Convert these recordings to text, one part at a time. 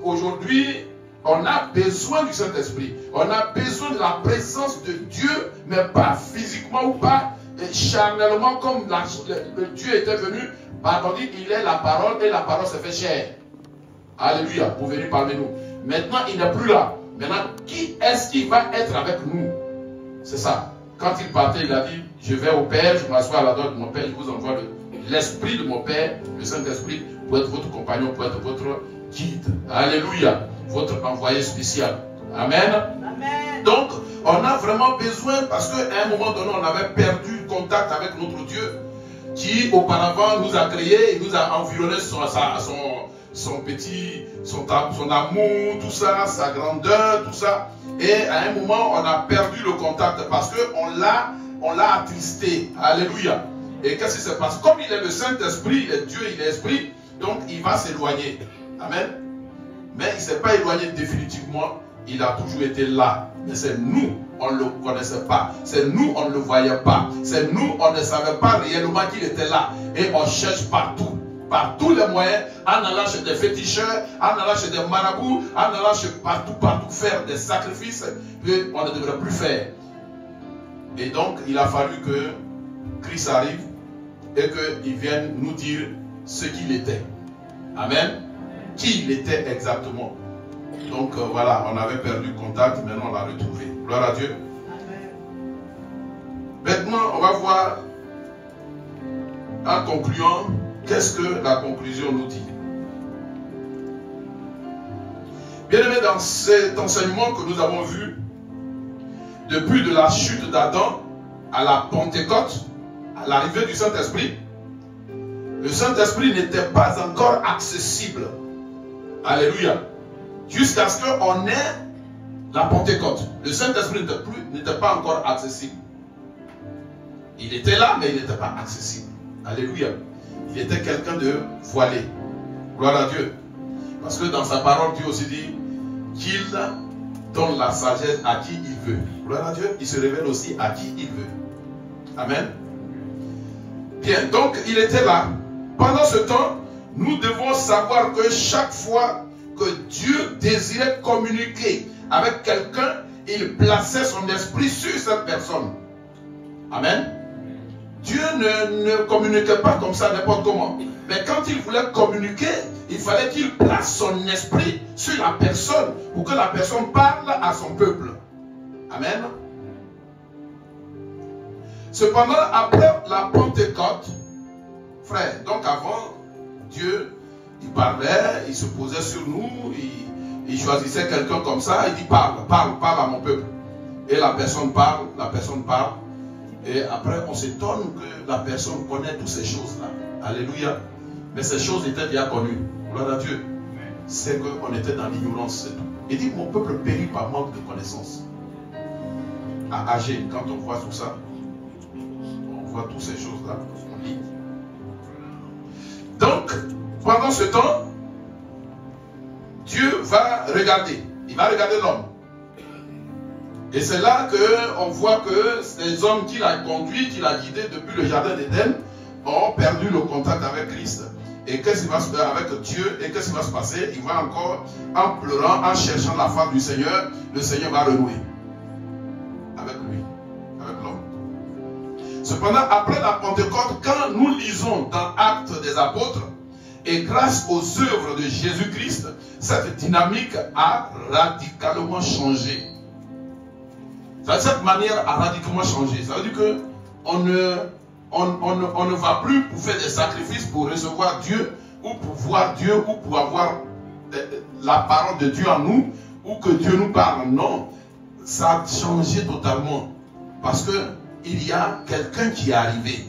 aujourd'hui, on a besoin du Saint-Esprit. On a besoin de la présence de Dieu, mais pas physiquement ou pas charnellement comme le Dieu était venu. Pardon, il est la parole et la parole se fait chair. Alléluia, pour venir parmi nous. Maintenant, il n'est plus là. Maintenant, qui est-ce qui va être avec nous? C'est ça. Quand il partait, il a dit, je vais au Père, je m'assois à la droite de mon Père, je vous envoie l'Esprit de mon Père, le Saint-Esprit, pour être votre compagnon, pour être votre guide. Alléluia. Votre envoyé spécial. Amen. Amen. Donc, on a vraiment besoin, parce qu'à un moment donné, on avait perdu contact avec notre Dieu, qui auparavant nous a créés, et nous a environné son amour, tout ça, sa grandeur, tout ça. Et à un moment, on a perdu le contact parce qu'on l'a attristé. Alléluia. Et qu'est-ce qui se passe? Comme il est le Saint-Esprit, il est Dieu, il est Esprit, donc il va s'éloigner. Amen. Mais il ne s'est pas éloigné définitivement, il a toujours été là. Mais c'est nous, on ne le connaissait pas. C'est nous, on ne le voyait pas. C'est nous, on ne savait pas réellement qu'il était là. Et on cherche partout, par tous les moyens, en allant chez des féticheurs, en allant chez des marabouts, en allant chez partout faire des sacrifices qu'on ne devrait plus faire. Et donc, il a fallu que Christ arrive et qu'il vienne nous dire ce qu'il était. Amen. Qui il était exactement. Donc voilà, on avait perdu contact, maintenant on l'a retrouvé. Gloire à Dieu. Amen. Maintenant, on va voir, en concluant, qu'est-ce que la conclusion nous dit. Bien aimé, dans cet enseignement que nous avons vu, depuis de la chute d'Adam à la Pentecôte, à l'arrivée du Saint-Esprit, le Saint-Esprit n'était pas encore accessible. Alléluia. Jusqu'à ce qu'on ait la Pentecôte. Le Saint-Esprit n'était pas encore accessible. Il était là, mais il n'était pas accessible. Alléluia. Il était quelqu'un de voilé. Gloire à Dieu. Parce que dans sa parole, Dieu aussi dit qu'il donne la sagesse à qui il veut. Gloire à Dieu. Il se révèle aussi à qui il veut. Amen. Bien, donc il était là. Pendant ce temps, nous devons savoir que chaque fois que Dieu désirait communiquer avec quelqu'un, il plaçait son esprit sur cette personne. Amen. Dieu ne communiquait pas comme ça n'importe comment. Mais quand il voulait communiquer, il fallait qu'il place son esprit sur la personne pour que la personne parle à son peuple. Amen. Cependant, après la Pentecôte, frère, donc avant, Dieu, il parlait, il se posait sur nous, il choisissait quelqu'un comme ça, il dit parle à mon peuple. Et la personne parle, et après on s'étonne que la personne connaît toutes ces choses-là. Alléluia. Mais ces choses étaient déjà connues. Gloire à Dieu. C'est qu'on était dans l'ignorance, c'est tout. Il dit mon peuple périt par manque de connaissance. À Agé, quand on voit tout ça, on voit toutes ces choses-là, on lit. Donc, pendant ce temps, Dieu va regarder. Il va regarder l'homme. Et c'est là qu'on voit que ces hommes qu'il a conduits, qu'il a guidés depuis le jardin d'Éden, ont perdu le contact avec Christ. Et qu'est-ce qui va se faire avec Dieu? Et qu'est-ce qui va se passer? Il va encore, en pleurant, en cherchant la femme du Seigneur, le Seigneur va renouer avec lui, avec l'homme. Cependant, après la Pentecôte, quand nous lisons dans Actes des Apôtres, et grâce aux œuvres de Jésus-Christ, cette dynamique a radicalement changé. Cette manière a radicalement changé. Ça veut dire qu'on ne va plus pour faire des sacrifices pour recevoir Dieu, ou pour voir Dieu, ou pour avoir la parole de Dieu en nous, ou que Dieu nous parle. Non, ça a changé totalement. Parce qu'il y a quelqu'un qui est arrivé.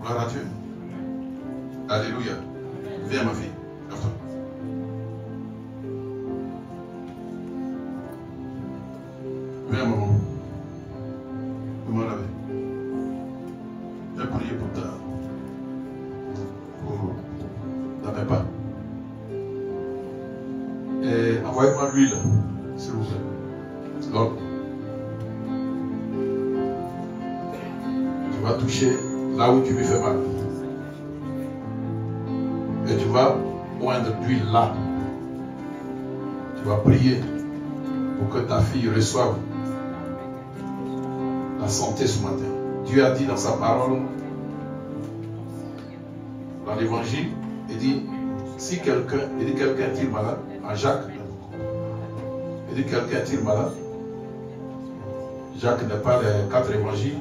Gloire à Dieu. Alléluia. Viens ma fille. Lève-toi. Viens maman. Maman laver. J'ai prié pour ta... Pour ta pas. Et envoyez-moi l'huile, s'il vous plaît. Donc, tu vas toucher là où tu lui fais mal. Et tu vas poindre d'huile là. Tu vas prier pour que ta fille reçoive la santé ce matin. Dieu a dit dans sa parole, dans l'évangile, il dit, si quelqu'un est-il malade, en Jacques, il dit quelqu'un est-il malade. Jacques n'est pas les 4 évangiles,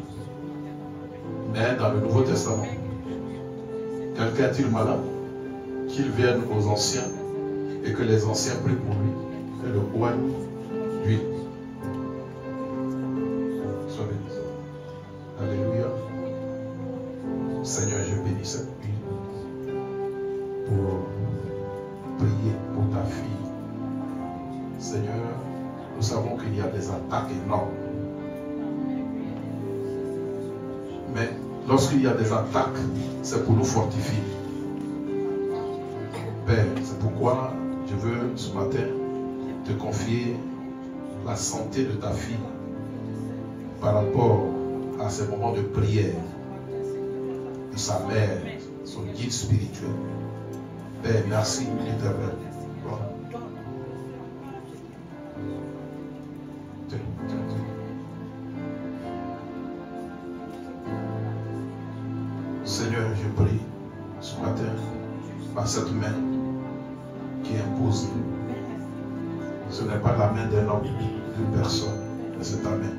mais dans le Nouveau Testament. Quelqu'un est-il malade, qu'il vienne aux anciens et que les anciens prient pour lui et le oignent d'huile. Sois béni. Alléluia. Seigneur, je bénis cette huile pour prier pour ta fille. Seigneur, nous savons qu'il y a des attaques énormes. Mais lorsqu'il y a des attaques, c'est pour nous fortifier. Père, c'est pourquoi je veux ce matin te confier la santé de ta fille par rapport à ces moments de prière de sa mère, son guide spirituel. Père, merci l'Éternel. Seigneur, je prie ce matin par cette main qui est imposée. Ce n'est pas la main d'un homme, d'une personne, mais c'est ta main.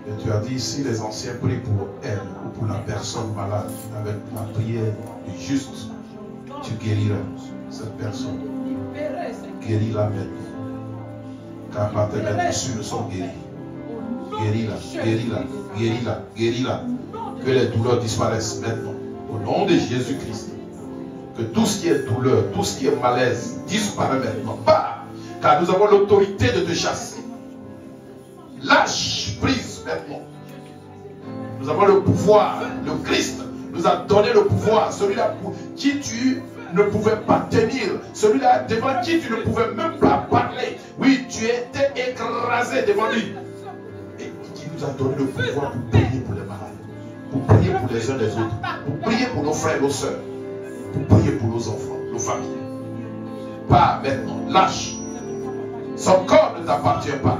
Et tu as dit, si les anciens prient pour elle ou pour la personne malade, avec la prière du juste, tu guériras cette personne. Guéris-la maintenant. Car par tes mains dessus, nous sommes guéris. Guéris-la, guéris-la, guéris-la, guéris-la. Que les douleurs disparaissent maintenant. Au nom de Jésus-Christ. Que tout ce qui est douleur, tout ce qui est malaise disparaît maintenant. Pas. Car nous avons l'autorité de te chasser. Lâche prise maintenant. Nous avons le pouvoir. Le Christ nous a donné le pouvoir. Celui-là pour qui tu ne pouvais pas tenir. Celui-là devant qui tu ne pouvais même pas parler. Oui, tu étais écrasé devant lui. Et qui nous a donné le pouvoir pour prier pour les malades. Pour prier pour les uns les autres. Pour prier pour nos frères et nos sœurs. Pour prier pour nos enfants, nos familles. Pas maintenant. Lâche. Son corps ne t'appartient pas.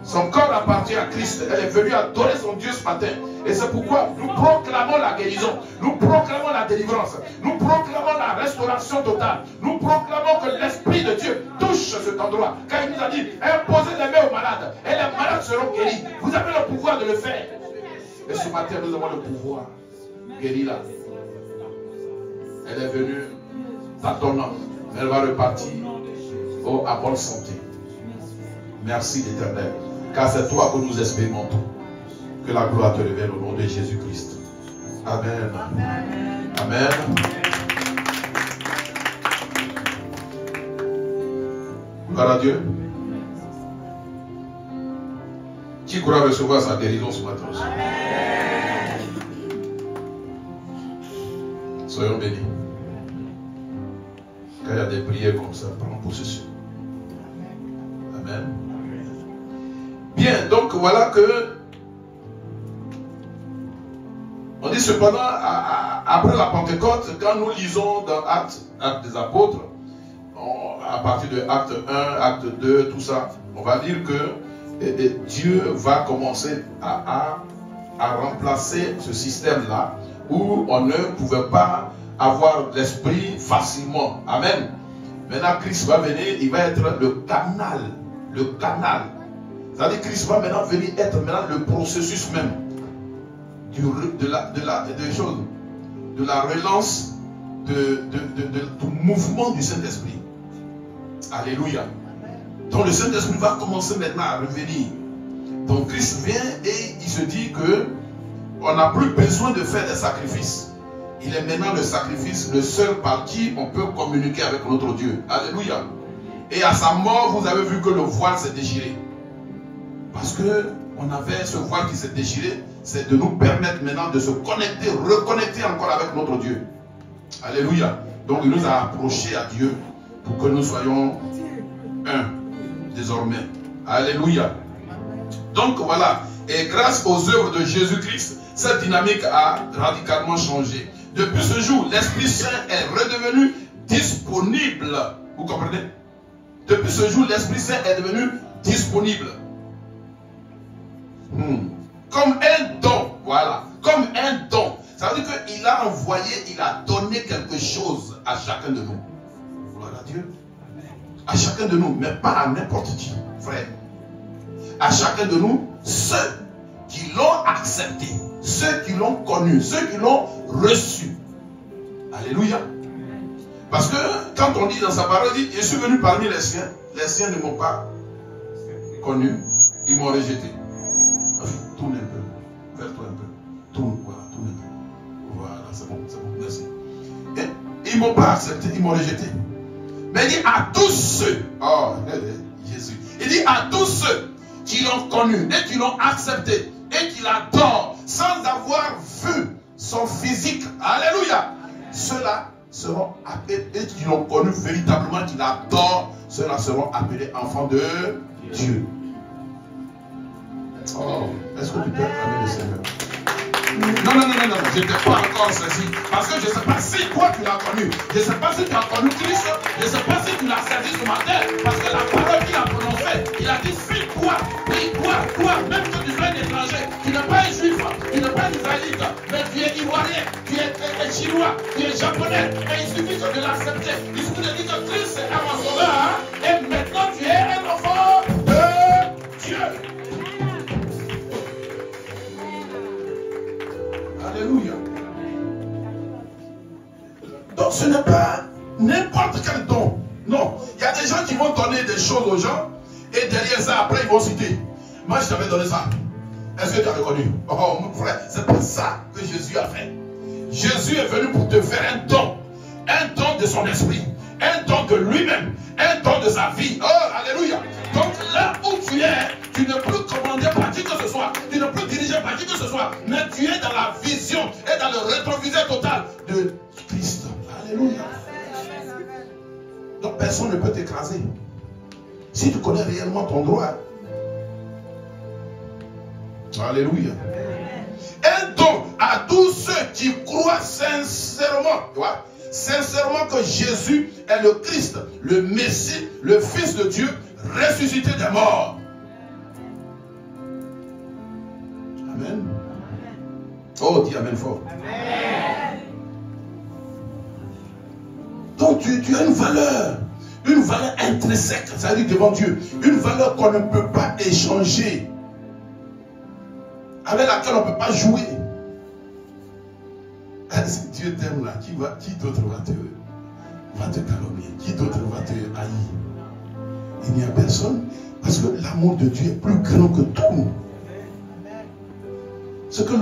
Son corps appartient à Christ. Elle est venue adorer son Dieu ce matin. Et c'est pourquoi nous proclamons la guérison. Nous proclamons la délivrance. Nous proclamons la restauration totale. Nous proclamons que l'Esprit de Dieu touche cet endroit. Car il nous a dit, imposez les mains aux malades. Et les malades seront guéris. Vous avez le pouvoir de le faire. Et ce matin, nous avons le pouvoir. Guéris-la. Elle est venue tâtonnante. Elle va repartir à bonne santé. Merci l'Éternel. Car c'est toi que nous expérimentons. Que la gloire te révèle au nom de Jésus-Christ. Amen. Amen. Gloire à Dieu. Qui croit recevoir sa guérison ce matin aussi? Soyons bénis. Quand il y a des prières comme ça, prends possession. Amen. Bien, donc voilà que on dit cependant, après la Pentecôte, quand nous lisons dans Actes des Apôtres, à partir de Acte 1, Acte 2, tout ça, on va dire que Dieu va commencer à remplacer ce système-là où on ne pouvait pas avoir l'esprit facilement. Amen. Maintenant, Christ va venir, il va être le canal. Le canal. C'est-à-dire que Christ va maintenant venir être le processus même de la relance du mouvement du Saint-Esprit. Alléluia. Donc le Saint-Esprit va commencer maintenant à revenir. Donc Christ vient et il se dit que on n'a plus besoin de faire des sacrifices. Il est maintenant le sacrifice, le seul par qui on peut communiquer avec notre Dieu. Alléluia. Et à sa mort, vous avez vu que le voile s'est déchiré. Parce que on avait ce voile qui s'est déchiré, c'est de nous permettre maintenant de se connecter, reconnecter encore avec notre Dieu. Alléluia. Donc il nous a approchés à Dieu pour que nous soyons un désormais. Alléluia. Donc voilà. Et grâce aux œuvres de Jésus-Christ, cette dynamique a radicalement changé. Depuis ce jour, l'Esprit Saint est redevenu disponible Vous comprenez? Depuis ce jour, l'Esprit Saint est devenu disponible. Comme un don. Voilà. Comme un don. Ça veut dire qu'il a envoyé, il a donné quelque chose à chacun de nous. Gloire à Dieu. À chacun de nous, mais pas à n'importe qui, frère. À chacun de nous, ceux qui l'ont accepté, ceux qui l'ont connu, ceux qui l'ont reçu. Alléluia. Parce que quand on dit dans sa parole, il dit, je suis venu parmi les siens ne m'ont pas connu, ils m'ont rejeté. Tourne un peu, vers toi un peu, tourne, voilà, tourne un peu. Voilà, c'est bon, merci. Et ils ne m'ont pas accepté, ils m'ont rejeté. Mais il dit à tous ceux, oh Jésus, il dit à tous ceux qui l'ont connu et qui l'ont accepté et qui l'adorent sans avoir vu son physique, alléluia, ceux-là seront appelés, et qui l'ont connu véritablement, qui l'adorent, ceux-là seront appelés enfants de Dieu. Oh, est-ce que tu peux acclamer le Seigneur? Non, je n'étais pas encore saisi. Parce que je ne sais pas si toi tu l'as connu. Je ne sais pas si tu as connu Christ. Je ne sais pas si tu l'as servi ce matin. Parce que la parole qu'il a prononcée, il a dit, fille-toi, oui, toi, même que tu sois un étranger, tu n'es pas un juif, tu n'es pas un israélite, mais tu es ivoirien, tu es chinois, tu es japonais. Et il suffit de l'accepter. Il suffit de dire que Christ est mon sauveur. Et maintenant tu es un enfant de Dieu. Alléluia. Donc ce n'est pas n'importe quel don. Non. Il y a des gens qui vont donner des choses aux gens et derrière ça, après ils vont citer. Moi je t'avais donné ça. Est-ce que tu as reconnu? Oh mon frère, c'est pas ça que Jésus a fait. Jésus est venu pour te faire un don de son esprit, un don de lui-même, un don de sa vie. Oh, alléluia. Donc là où tu es, tu ne peux commander par qui que ce soit, tu ne peux diriger par qui que ce soit, mais tu es dans la vision et dans le rétroviseur total de Christ. Alléluia. Donc personne ne peut t'écraser. Si tu connais réellement ton droit. Alléluia. Un don à tous ceux qui croient sincèrement, tu vois, sincèrement que Jésus est le Christ, le Messie, le Fils de Dieu, ressuscité des morts. Amen. Oh, dis Amen fort. Amen. Donc tu as une valeur intrinsèque, c'est-à-dire devant Dieu, une valeur qu'on ne peut pas échanger, avec laquelle on ne peut pas jouer. Si Dieu t'aime là, qui d'autre va te calomnier? Qui d'autre va te haïr? Il n'y a personne, parce que l'amour de Dieu est plus grand que tout. Ce que